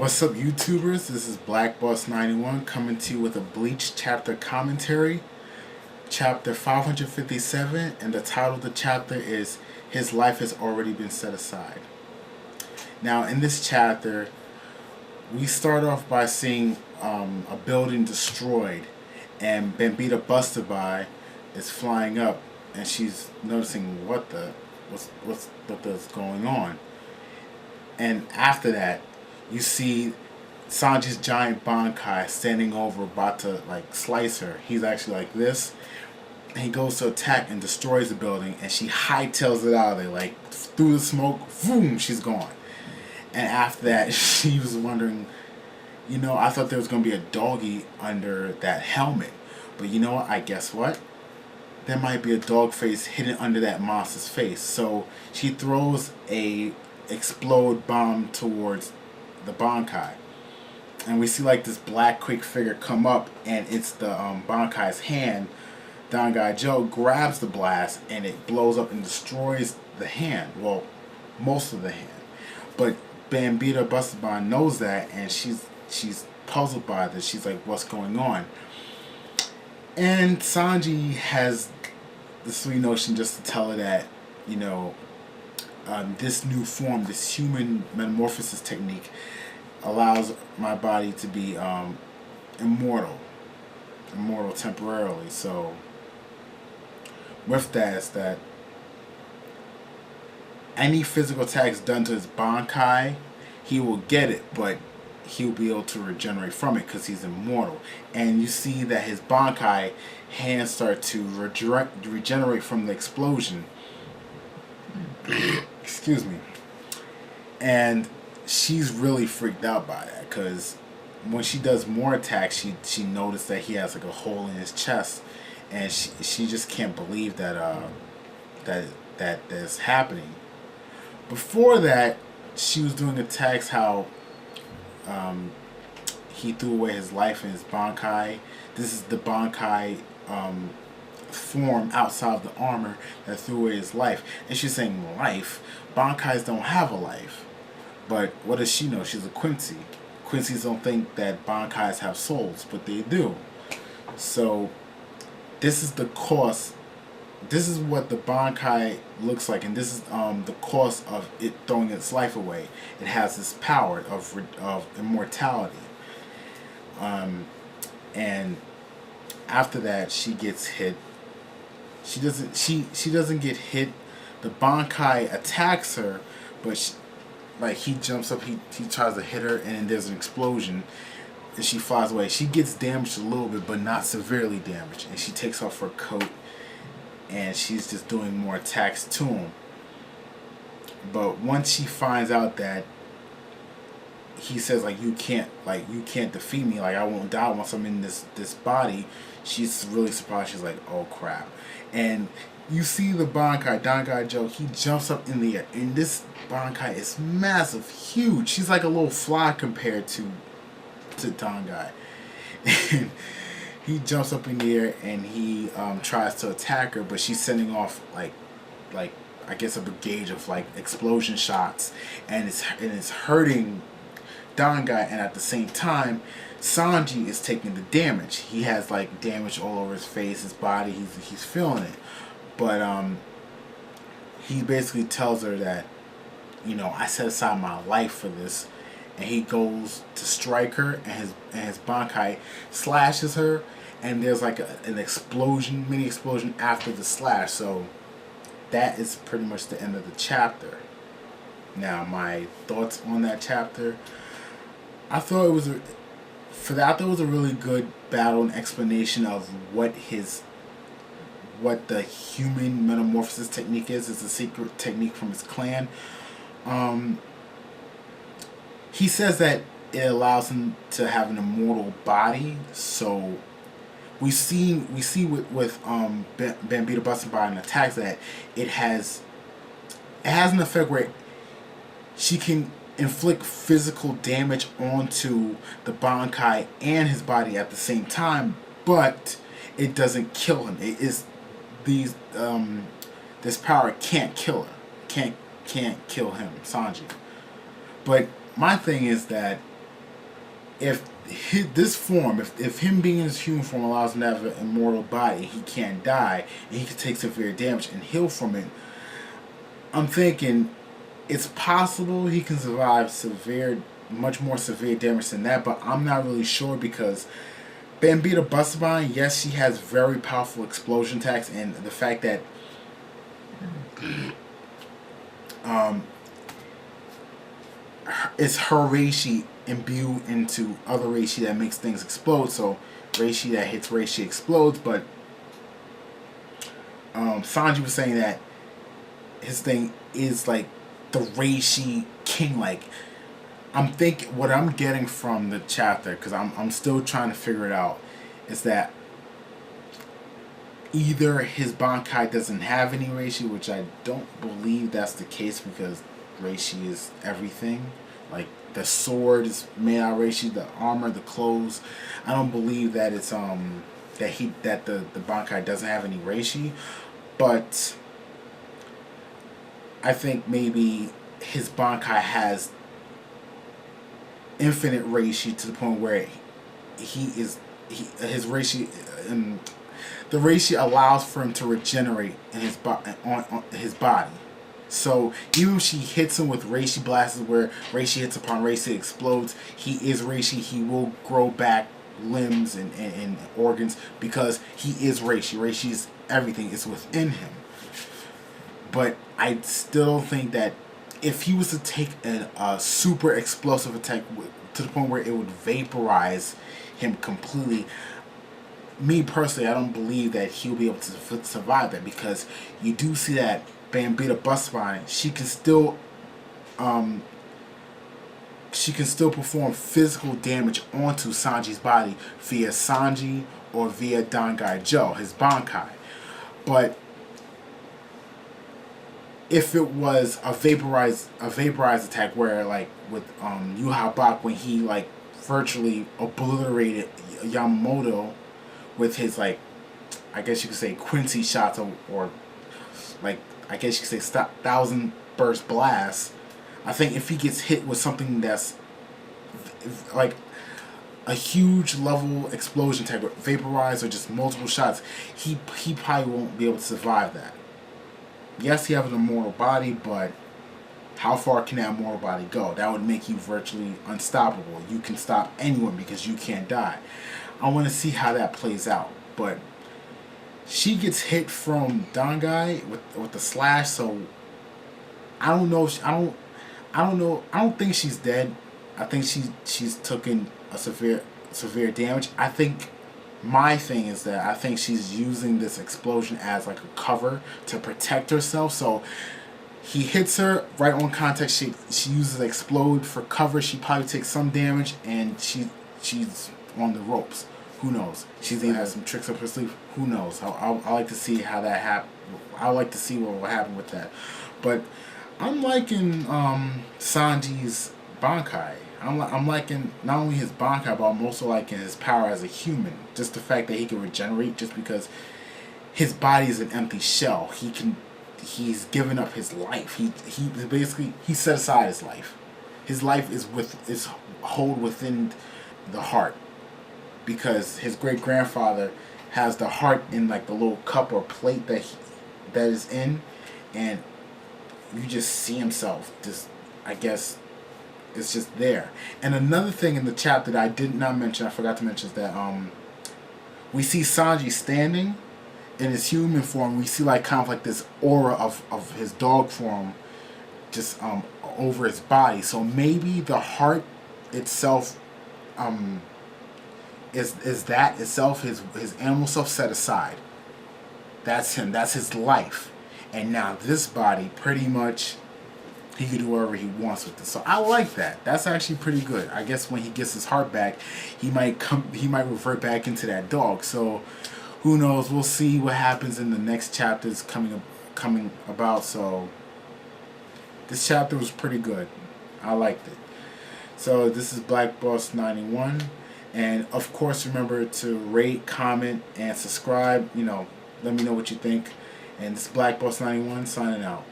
What's up, YouTubers? This is Black Boss 91 coming to you with a Bleach chapter commentary, chapter 557, and the title of the chapter is His Life Has Already Been Set Aside. Now, in this chapter, we start off by seeing a building destroyed, and Bambita busted by is flying up, and she's noticing what's going on. And after that, you see Sanji's giant Bankai standing over, about to like slice her. He's actually like this, and he goes to attack and destroys the building, and she hightails it out of there, like through the smoke. Boom, she's gone. And after that, she was wondering, I thought there was gonna be a doggy under that helmet, but you know what? I guess what? There might be a dog face hidden under that monster's face. So she throws a explode bomb towards the Bankai, and we see like this black quick figure come up, and it's the Bankai's hand. Dangai Joe grabs the blast, and it blows up and destroys the hand. Well, most of the hand, but Bambita Bustaban knows that, and she's puzzled by this. She's like, what's going on? And Sanji has the sweet notion just to tell her that, this new form, this human metamorphosis technique, allows my body to be immortal temporarily. So with that, is that any physical attacks done to his Bankai, he will get it, but he'll be able to regenerate from it because he's immortal. And you see that his Bankai hands start to regenerate from the explosion. Excuse me. And she's really freaked out by that, because when she does more attacks, she noticed that he has like a hole in his chest, and she just can't believe that that's happening. Before that, she was doing attacks how he threw away his life in his Bankai. This is the Bankai form outside of the armor that threw away his life. And she's saying life. Bankais don't have a life. But what does she know? She's a Quincy. Quincy's don't think that Bankais have souls, but they do. So this is the cost. This is what the Bankai looks like, and this is the cost of it throwing its life away. It has this power of immortality. And after that, she gets hit. She doesn't get hit. The Bankai attacks her, but he jumps up. He tries to hit her, and then there's an explosion, and she flies away. She gets damaged a little bit, but not severely damaged. And she takes off her coat, and she's just doing more attacks to him. But once she finds out that he says you can't defeat me, I won't die once I'm in this body, she's really surprised. She's like, oh crap. And you see the Bankai, Dangai Joe, he jumps up in the air, and this Bankai is massive, huge. She's like a little fly compared to Dangai. And he jumps up in the air, and he tries to attack her, but she's sending off like I guess a brigade of explosion shots, and it's hurting Dangai. And at the same time, Sanji is taking the damage. He has damage all over his face, his body. He's feeling it. But he basically tells her that, I set aside my life for this, and he goes to strike her, and his Bankai slashes her, and there's an explosion, mini explosion after the slash. So that is pretty much the end of the chapter. Now, my thoughts on that chapter: I thought it was a really good battle and explanation of what the human metamorphosis technique is. It's a secret technique from his clan. He says that it allows him to have an immortal body. So we see with Bambita Bustaban and attacks that it has an effect where she can inflict physical damage onto the Bankai and his body at the same time, but it doesn't kill him. It is this power can't kill her, can't kill him, Sanji. But my thing is that if this form, if him being in his human form allows him to have an immortal body, he can't die, and he can take severe damage and heal from it. I'm thinking it's possible he can survive much more severe damage than that, but I'm not really sure because Bambita Bustabine, yes, she has very powerful explosion attacks, and the fact that it's her Reishi imbued into other Reishi that makes things explode. So Reishi that hits Reishi explodes, but Sanji was saying that his thing is like the Reishi king. Like, I'm thinking what I'm getting from the chapter, because I'm still trying to figure it out, is that either his Bankai doesn't have any Reishi, which I don't believe that's the case because Reishi is everything. Like, the sword is made out of Reishi, the armor, the clothes. I don't believe that it's that the Bankai doesn't have any Reishi, but I think maybe his Bankai has infinite Reishi to the point where his Reishi, the Reishi allows for him to regenerate in on his body. So even if she hits him with Reishi blasts where Reishi hits upon Reishi explodes, he is Reishi. He will grow back limbs and organs because he is Reishi. Reishi is everything. It's within him. But I still think that if he was to take a super explosive attack to the point where it would vaporize him completely, me personally, I don't believe that he'll be able to survive that, because you do see that Bambita Bustabine, she can still perform physical damage onto Sanji's body via Sanji or via Dangai Joe, his Bankai. But if it was a vaporized attack where, like with Yuha Bak, when he like virtually obliterated Yamamoto with his, like, I guess you could say Quincy shots, or like, I guess you could say 1,000 burst blasts. I think if he gets hit with something that's like a huge level explosion attack, vaporized or just multiple shots, he probably won't be able to survive that. Yes, he has an immortal body, but how far can that immortal body go? That would make you virtually unstoppable. You can stop anyone because you can't die. I want to see how that plays out. But she gets hit from Dangai with the slash, so I don't know. I don't know. I don't think she's dead. I think she's taken a severe damage. I think my thing is that I think she's using this explosion as like a cover to protect herself. So he hits her right on contact. She uses explode for cover. She probably takes some damage, and she's on the ropes. Who knows? She's gonna have some tricks up her sleeve. Who knows? I like to see how that happen. I like to see what will happen with that. But I'm liking Sanji's Bankai. I'm liking not only his Bankai, but I'm also liking his power as a human. Just the fact that he can regenerate, just because his body is an empty shell. He's given up his life. He basically set aside his life. His life is hold within the heart, because his great grandfather has the heart in like the little cup or plate that is in, and you just see himself. Just, I guess, it's just there. And another thing in the chapter that I did not mention, I forgot to mention, is that we see Sanji standing in his human form. We see like kind of like this aura of his dog form just over his body. So maybe the heart itself is that itself, his animal self set aside. That's him. That's his life. And now this body, pretty much, he can do whatever he wants with it. So I like that. That's actually pretty good. I guess when he gets his heart back, he might revert back into that dog. So who knows? We'll see what happens in the next chapters coming about. So this chapter was pretty good. I liked it. So this is Black Boss 91. And of course, remember to rate, comment, and subscribe. Let me know what you think. And this is Black Boss 91 signing out.